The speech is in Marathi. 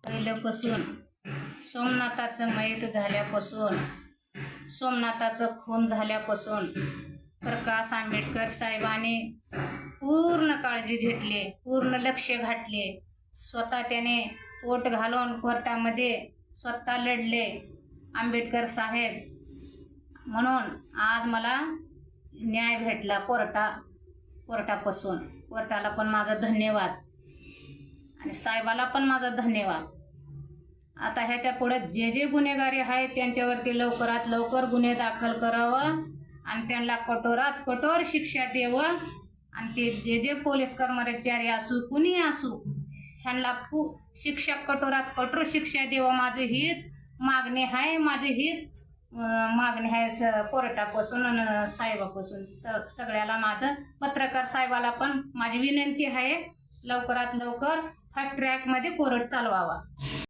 पहिल्यापासून सोमनाथाचं मयत झाल्यापासून, सोमनाथाचं खून झाल्यापासून प्रकाश आंबेडकर साहेबांनी पूर्ण काळजी घेतली, पूर्ण लक्ष घातले. स्वतः त्याने पोट घालून कोर्टामध्ये स्वतः लढले आंबेडकर साहेब. म्हणून आज मला न्याय भेटला कोर्टापासून. कोर्टाला पण माझा धन्यवाद आणि साहेबाला पण माझा धन्यवाद. आता ह्याच्या पुढे जे जे गुन्हेगारी आहेत त्यांच्यावरती लवकरात लवकर गुन्हे दाखल करावं आणि त्यांना कठोरात कठोर शिक्षा द्यावं. आणि ते जे जे पोलीस कर्मचारी असू कुणी असू ह्यांना शिक्षा कठोरात कठोर शिक्षा द्यावं. माझी हीच मागणी आहे, माझी हीच मागणी आहे कोर्टापासून आणि साहेबापासून. सगळ्याला माझं पत्रकार साहेबाला पण माझी विनंती आहे, लवकरात लवकर फास्ट ट्रॅकमध्ये कोर्ट चालवावा.